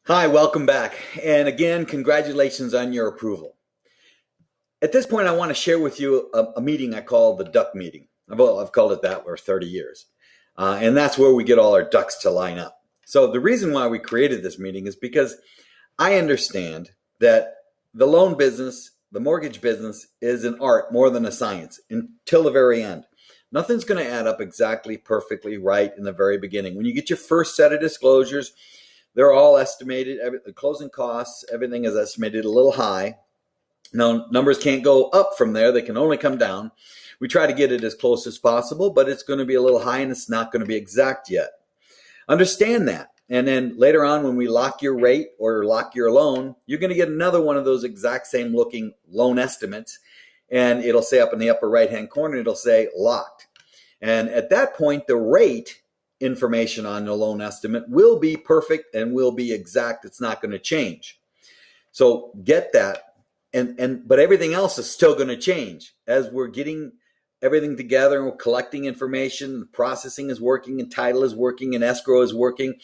Hi, welcome back. And again, congratulations on your approval. At this point, I want to share with you a meeting I call the duck meeting. I've called it that for 30 years. And that's where we get all our ducks to line up. So the reason why we created this meeting is because I understand that the loan business, the mortgage business is an art more than a science until the very end. Nothing's going to add up exactly perfectly right in the very beginning. When you get your first set of disclosures, they're all estimated. The closing costs, everything is estimated a little high. Now, numbers can't go up from there. They can only come down. We try to get it as close as possible, but it's going to be a little high and it's not going to be exact yet. Understand that. And then later on, when we lock your rate or lock your loan, you're going to get another one of those exact same looking loan estimates. And it'll say up in the upper right-hand corner, it'll say locked. And at that point, the rate information on the loan estimate will be perfect and will be exact. It's not going to change. So get that. But everything else is still going to change as we're getting everything together and we're collecting information. The processing is working and title is working and escrow is working.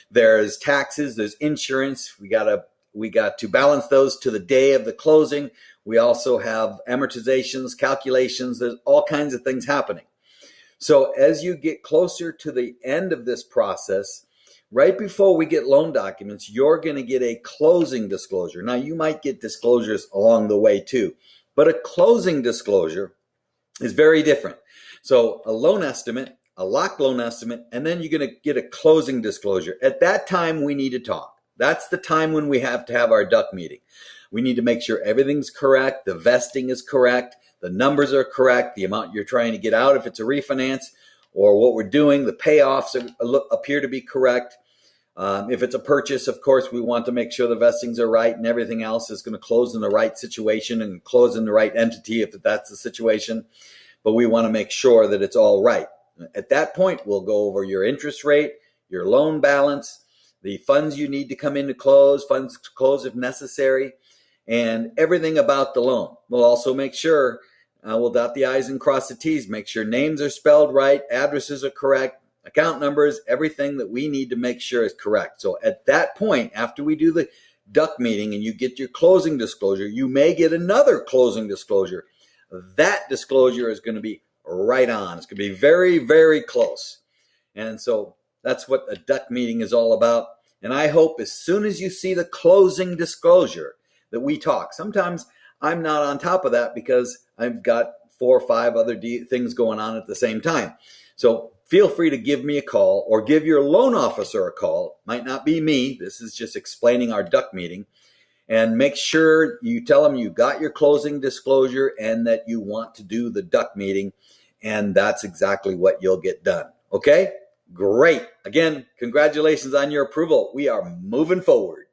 There's taxes, there's insurance. We got to balance those to the day of the closing. We also have amortizations, calculations. There's all kinds of things happening. So as you get closer to the end of this process, right before we get loan documents, you're going to get a closing disclosure. Now, you might get disclosures along the way too, but a closing disclosure is very different. So a loan estimate, a locked loan estimate, and then you're going to get a closing disclosure. At that time, we need to talk. That's the time when we have to have our duck meeting. We need to make sure everything's correct, the vesting is correct, the numbers are correct, the amount you're trying to get out if it's a refinance, or what we're doing, the payoffs appear to be correct. If it's a purchase, of course, we want to make sure the vestings are right and everything else is going to close in the right situation and close in the right entity if that's the situation. But we want to make sure that it's all right. At that point, we'll go over your interest rate, your loan balance, the funds you need to come in to close, funds to close if necessary, and everything about the loan. We'll also make sure, we'll dot the I's and cross the T's, make sure names are spelled right, addresses are correct, account numbers, everything that we need to make sure is correct. So at that point, after we do the duck meeting and you get your closing disclosure, you may get another closing disclosure. That disclosure is going to be right on. It's going to be very, very close. And so that's what the duck meeting is all about. And I hope as soon as you see the closing disclosure that we talk. Sometimes I'm not on top of that because I've got 4 or 5 other things going on at the same time. So feel free to give me a call or give your loan officer a call. Might not be me. This is just explaining our duck meeting. And make sure you tell them you got your closing disclosure and that you want to do the duck meeting. And that's exactly what you'll get done. Okay? Great. Again, congratulations on your approval. We are moving forward.